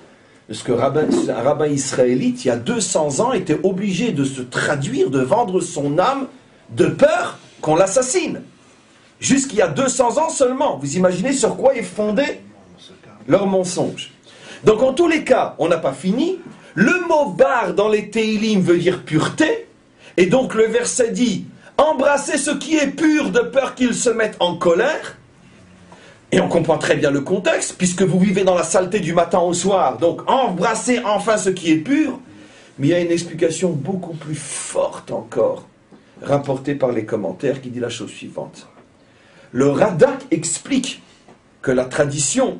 de ce que un rabbin israélite, il y a 200 ans, était obligé de se traduire, de vendre son âme de peur qu'on l'assassine. Jusqu'il y a 200 ans seulement. Vous imaginez sur quoi est fondé leur mensonge. Donc en tous les cas, on n'a pas fini. Le mot bar dans les Teilim veut dire pureté, et donc le verset dit embrassez ce qui est pur de peur qu'ils se mettent en colère. Et on comprend très bien le contexte, puisque vous vivez dans la saleté du matin au soir. Donc embrassez enfin ce qui est pur. Mais il y a une explication beaucoup plus forte encore, rapportée par les commentaires, qui dit la chose suivante. Le Radak explique que la tradition,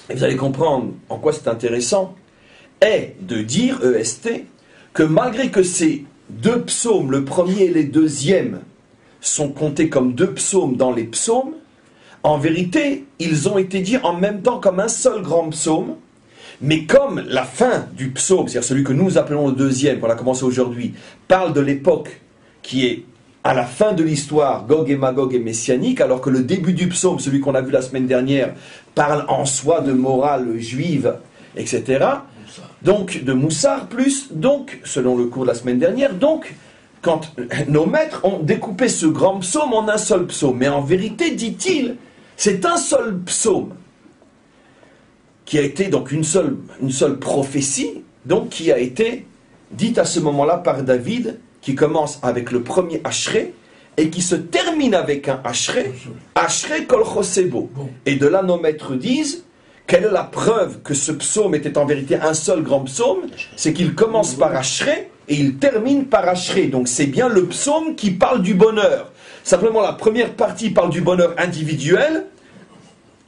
et vous allez comprendre en quoi c'est intéressant, est de dire, EST, que malgré que ces deux psaumes, le premier et le deuxième, sont comptés comme deux psaumes dans les psaumes, en vérité, ils ont été dits en même temps comme un seul grand psaume, mais comme la fin du psaume, c'est-à-dire celui que nous appelons le deuxième, qu'on a commencé aujourd'hui, parle de l'époque qui est à la fin de l'histoire, Gog et Magog est messianique, alors que le début du psaume, celui qu'on a vu la semaine dernière, parle en soi de morale juive, etc. Donc, de Moussard plus, donc, selon le cours de la semaine dernière, donc, quand nos maîtres ont découpé ce grand psaume en un seul psaume. Mais en vérité, dit-il, c'est un seul psaume, qui a été donc une seule prophétie, donc qui a été dite à ce moment-là par David, qui commence avec le premier Ashré, et qui se termine avec un Ashré, Ashré Kol Chosebo. Et de là, nos maîtres disent, quelle est la preuve que ce psaume était en vérité un seul grand psaume? C'est qu'il commence par Ashré, et il termine par Ashré. Donc c'est bien le psaume qui parle du bonheur. Simplement, la première partie parle du bonheur individuel,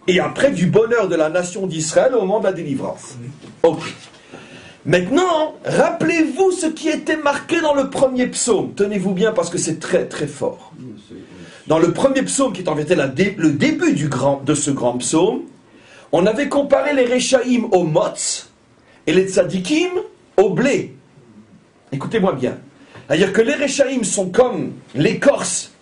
et après du bonheur de la nation d'Israël au moment de la délivrance. Ok. Maintenant, rappelez-vous ce qui était marqué dans le premier psaume. Tenez-vous bien parce que c'est très très fort. Dans le premier psaume, qui est en vérité le début de ce grand psaume, on avait comparé les Réchaïm aux mots et les Tzadikim au blé. Écoutez-moi bien. C'est-à-dire que les Réchaïm sont comme l'écorce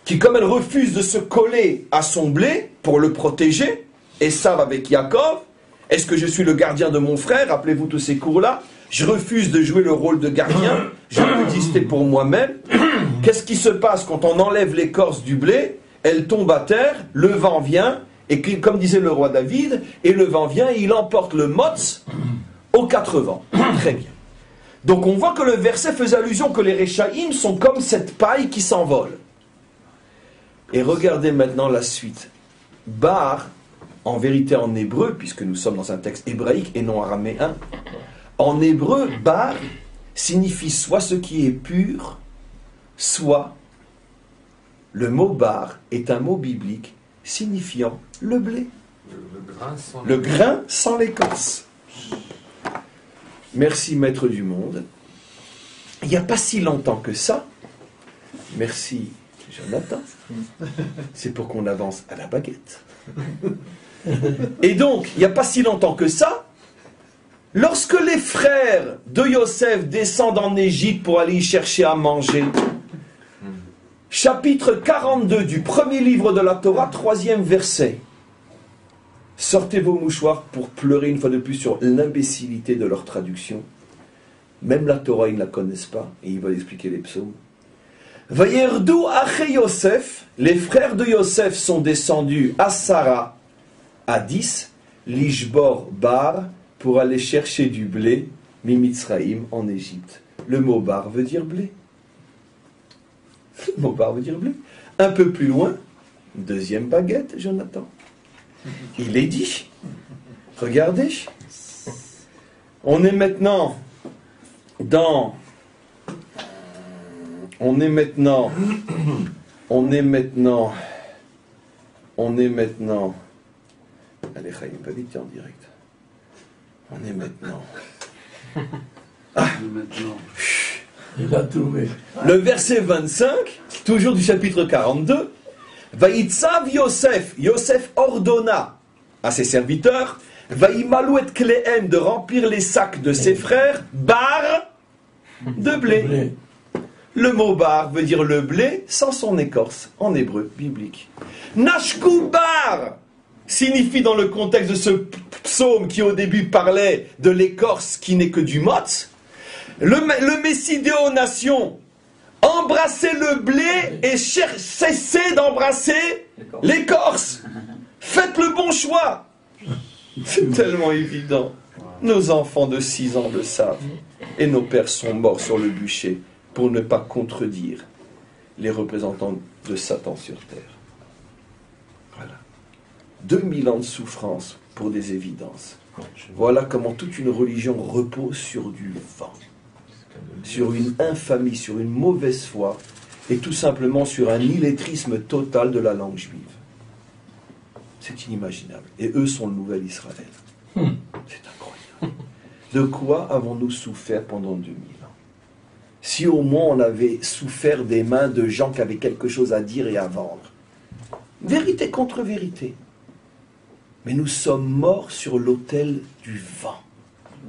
qui, comme elle refuse de se coller à son blé pour le protéger, Esav avec Yaakov. Est-ce que je suis le gardien de mon frère? Rappelez-vous tous ces cours-là. Je refuse de jouer le rôle de gardien. Je veux exister pour moi-même. Qu'est-ce qui se passe quand on enlève l'écorce du blé? Elle tombe à terre, le vent vient, et comme disait le roi David, et le vent vient et il emporte le motz aux quatre vents. Très bien. Donc on voit que le verset faisait allusion que les Réchaïm sont comme cette paille qui s'envole. Et regardez maintenant la suite. Bar, en vérité en hébreu, puisque nous sommes dans un texte hébraïque et non araméen, en hébreu, bar signifie soit ce qui est pur, soit le mot bar est un mot biblique signifiant le blé. Le grain sans l'écorce. Merci, maître du monde. Il n'y a pas si longtemps que ça, merci Jonathan, c'est pour qu'on avance à la baguette. Et donc, il n'y a pas si longtemps que ça, lorsque les frères de Yosef descendent en Égypte pour aller y chercher à manger, chapitre 42 du premier livre de la Torah, 3e verset. Sortez vos mouchoirs pour pleurer une fois de plus sur l'imbécilité de leur traduction. Même la Torah, ils ne la connaissent pas, et ils veulent expliquer les psaumes. Vayerdu aché Yosef, les frères de Yosef sont descendus à Sarah, à 10, Lishbor Bar, pour aller chercher du blé, Mimitzraïm, en Égypte. Le mot bar veut dire blé. Le mot bar veut dire blé. Un peu plus loin, deuxième baguette, Jonathan. Il est dit. Regardez. On est maintenant dans... On est maintenant... Allez, Chaim, pas vite en direct. On est maintenant... Il a trouvé. Le verset 25, toujours du chapitre 42, Vaïtsav Yosef, Yosef ordonna à ses serviteurs, Vaïmalou et Kléhem, de remplir les sacs de ses frères, bar de blé. Le mot bar veut dire le blé sans son écorce, en hébreu biblique. Nashku bar signifie dans le contexte de ce psaume qui au début parlait de l'écorce qui n'est que du mot, le Messie dit aux nations, embrassez le blé et cessez d'embrasser l'écorce. Faites le bon choix. C'est tellement évident. Nos enfants de 6 ans le savent. Et nos pères sont morts sur le bûcher pour ne pas contredire les représentants de Satan sur terre. Voilà. 2000 ans de souffrance pour des évidences. Voilà comment toute une religion repose sur du vent, sur une infamie, sur une mauvaise foi, et tout simplement sur un illettrisme total de la langue juive. C'est inimaginable. Et eux sont le nouvel Israël. C'est incroyable. De quoi avons-nous souffert pendant 2000 ans? Si au moins on avait souffert des mains de gens qui avaient quelque chose à dire et à vendre. Vérité contre vérité. Mais nous sommes morts sur l'autel du vent,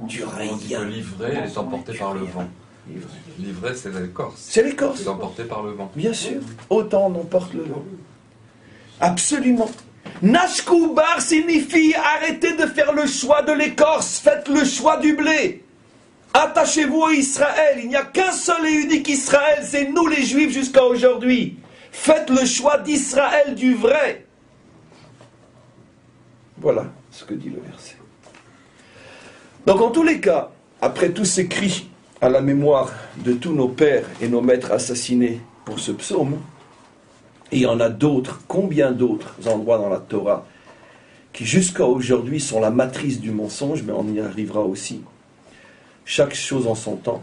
du rien. Le livret est emporté par le vent. Livré, c'est l'écorce. C'est l'écorce. C'est emporté par le vent. Bien sûr, autant on emporte le vent. Absolument. Nashkoubar signifie arrêtez de faire le choix de l'écorce, faites le choix du blé. Attachez-vous à Israël, il n'y a qu'un seul et unique Israël, c'est nous les Juifs jusqu'à aujourd'hui. Faites le choix d'Israël du vrai. Voilà ce que dit le verset. Donc en tous les cas, après tous ces cris à la mémoire de tous nos pères et nos maîtres assassinés pour ce psaume, et il y en a d'autres, combien d'autres endroits dans la Torah qui jusqu'à aujourd'hui sont la matrice du mensonge, mais on y arrivera aussi. Chaque chose en son temps.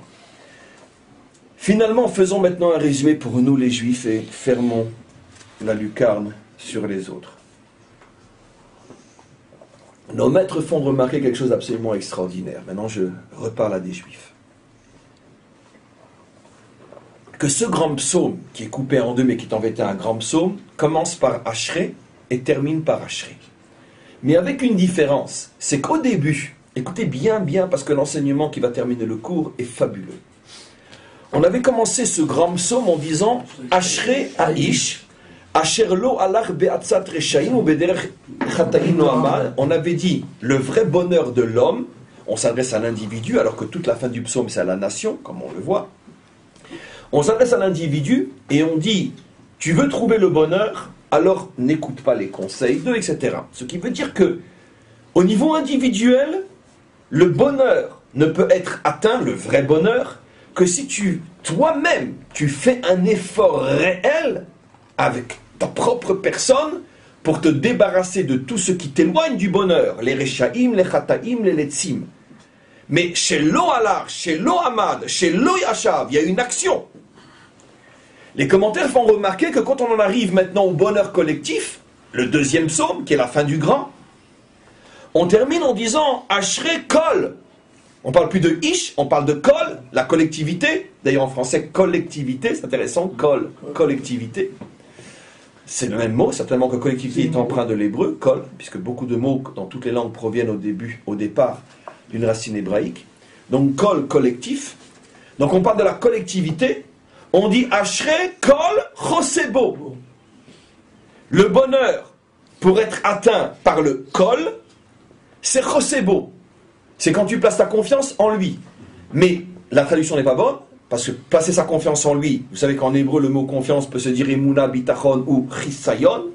Finalement, faisons maintenant un résumé pour nous les Juifs et fermons la lucarne sur les autres. Nos maîtres font remarquer quelque chose d'absolument extraordinaire. Maintenant, je reparle à des Juifs. Que ce grand psaume, qui est coupé en deux, mais qui est en vérité un grand psaume, commence par Ashré et termine par Ashré. Mais avec une différence, c'est qu'au début, écoutez bien, parce que l'enseignement qui va terminer le cours est fabuleux. On avait commencé ce grand psaume en disant Ashré Aish, Asher lo alach be'atzat reshaim ou bederech chataim lo amal. On avait dit le vrai bonheur de l'homme, on s'adresse à l'individu, alors que toute la fin du psaume c'est à la nation, comme on le voit. On s'adresse à l'individu et on dit tu veux trouver le bonheur, alors n'écoute pas les conseils d'eux, etc. Ce qui veut dire que au niveau individuel, le bonheur ne peut être atteint, le vrai bonheur, que si toi-même, tu fais un effort réel avec ta propre personne pour te débarrasser de tout ce qui t'éloigne du bonheur, les Rechaim, les Chataim, les Letzim. Mais chez Lo Alar, chez Lo Amad, chez Lo Yashav, il y a une action. Les commentaires font remarquer que quand on en arrive maintenant au bonheur collectif, le deuxième psaume, qui est la fin du grand, on termine en disant Ashré Kol. On parle plus de Ish, on parle de Kol, la collectivité. D'ailleurs en français, collectivité, c'est intéressant, Kol, collectivité. C'est le même mot, certainement que collectivité est emprunt de l'hébreu, Kol, puisque beaucoup de mots dans toutes les langues proviennent au départ, d'une racine hébraïque. Donc Kol, collectif. Donc on parle de la collectivité. On dit Ashré Kol Chosebo. Le bonheur, pour être atteint par le Kol, c'est Chosebo. C'est quand tu places ta confiance en lui. Mais la traduction n'est pas bonne, parce que placer sa confiance en lui, vous savez qu'en hébreu le mot confiance peut se dire Emuna, Bitachon ou Chisayon.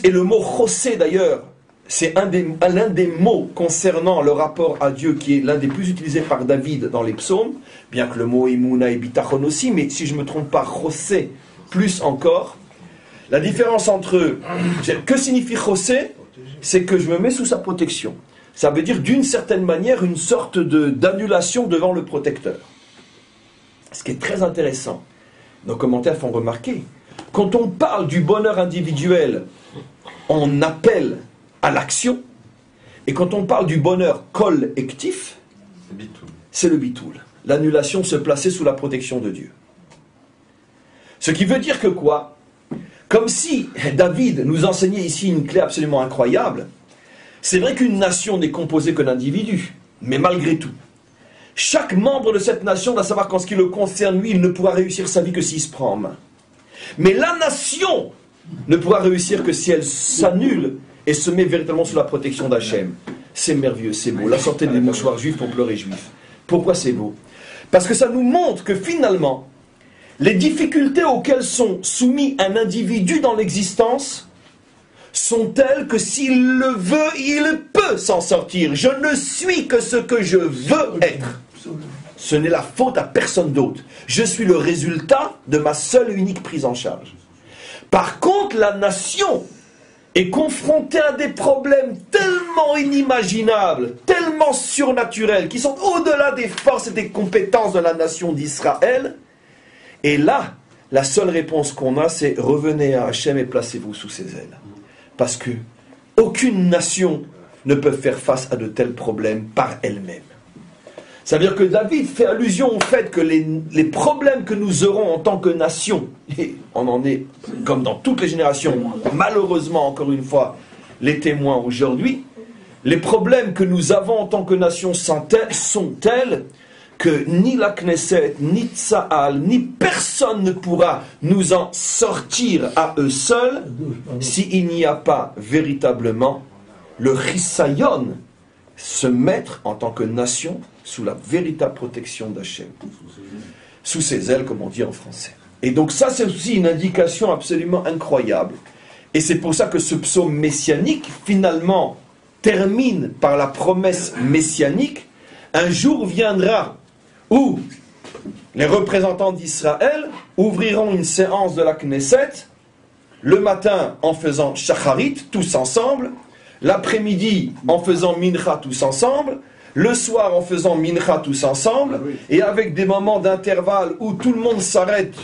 Et le mot Chosé d'ailleurs, c'est l'un des mots concernant le rapport à Dieu qui est l'un des plus utilisés par David dans les psaumes, bien que le mot Emuna et Bitachon aussi, mais si je ne me trompe pas, Chosé plus encore. La différence entre que signifie Chosé, c'est que je me mets sous sa protection. Ça veut dire d'une certaine manière une sorte d'annulation devant le protecteur. Ce qui est très intéressant. Nos commentaires font remarquer, quand on parle du bonheur individuel, on appelle à l'action, et quand on parle du bonheur collectif, c'est le bitoul. L'annulation se placer sous la protection de Dieu. Ce qui veut dire que quoi? Comme si David nous enseignait ici une clé absolument incroyable. C'est vrai qu'une nation n'est composée que d'individus, mais malgré tout, chaque membre de cette nation doit savoir qu'en ce qui le concerne, lui, il ne pourra réussir sa vie que s'il se prend en main. Mais la nation ne pourra réussir que si elle s'annule et se met véritablement sous la protection d'Hachem. C'est merveilleux, c'est beau. La sortez des mouchoirs juifs pour pleurer juifs. Pourquoi c'est beau? Parce que ça nous montre que finalement, les difficultés auxquelles sont soumis un individu dans l'existence sont telles que s'il le veut, il peut s'en sortir. Je ne suis que ce que je veux être. Ce n'est la faute à personne d'autre. Je suis le résultat de ma seule et unique prise en charge. Par contre, la nation est confrontée à des problèmes tellement inimaginables, tellement surnaturels, qui sont au-delà des forces et des compétences de la nation d'Israël. Et là, la seule réponse qu'on a, c'est revenez à Hachem et placez-vous sous ses ailes. Parce que aucune nation ne peut faire face à de tels problèmes par elle-même. Ça veut dire que David fait allusion au fait que les problèmes que nous aurons en tant que nation, et on en est, comme dans toutes les générations, malheureusement, encore une fois, les témoins aujourd'hui, les problèmes que nous avons en tant que nation sont tels que ni la Knesset, ni Tsahal, ni personne ne pourra nous en sortir à eux seuls s'il n'y a pas véritablement le Chisayon, se mettre en tant que nation sous la véritable protection d'Hachem. Sous ses ailes, comme on dit en français. Et donc ça, c'est aussi une indication absolument incroyable. Et c'est pour ça que ce psaume messianique, finalement, termine par la promesse messianique. Un jour viendra où les représentants d'Israël ouvriront une séance de la Knesset, le matin en faisant Shacharit, tous ensemble, l'après-midi en faisant Mincha, tous ensemble, le soir en faisant Mincha, tous ensemble, et avec des moments d'intervalle où tout le monde s'arrête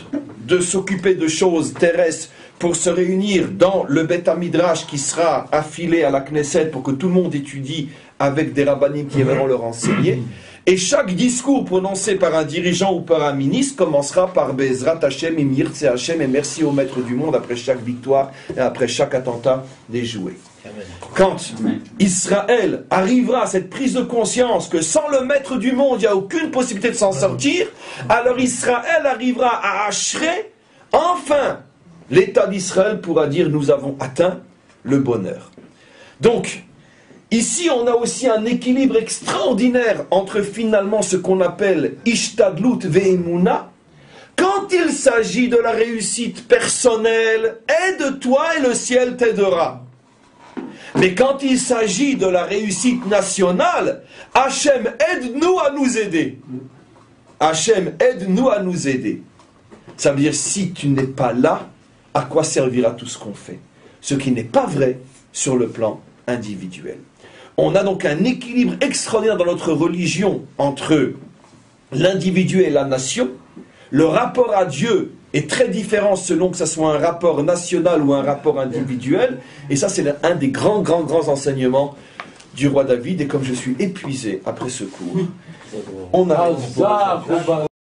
de s'occuper de choses terrestres pour se réunir dans le Beth Midrash qui sera affilé à la Knesset pour que tout le monde étudie avec des rabbanim qui viendront leur enseigner. Et chaque discours prononcé par un dirigeant ou par un ministre commencera par Bezrat Hashem et Mirtse Hashem et merci au maître du monde après chaque victoire et après chaque attentat déjoué. Quand Israël arrivera à cette prise de conscience que sans le maître du monde, il n'y a aucune possibilité de s'en sortir, alors Israël arrivera à Ashrei, enfin, l'État d'Israël pourra dire nous avons atteint le bonheur. Donc, ici, on a aussi un équilibre extraordinaire entre finalement ce qu'on appelle Ishtadlut ve'emuna. Quand il s'agit de la réussite personnelle, aide-toi et le ciel t'aidera. Mais quand il s'agit de la réussite nationale, Hachem, aide-nous à nous aider. Hachem, aide-nous à nous aider. Ça veut dire, si tu n'es pas là, à quoi servira tout ce qu'on fait? Ce qui n'est pas vrai sur le plan individuel. On a donc un équilibre extraordinaire dans notre religion entre l'individu et la nation. Le rapport à Dieu est très différent selon que ce soit un rapport national ou un rapport individuel. Et ça, c'est un des grands enseignements du roi David. Et comme je suis épuisé après ce cours, on a...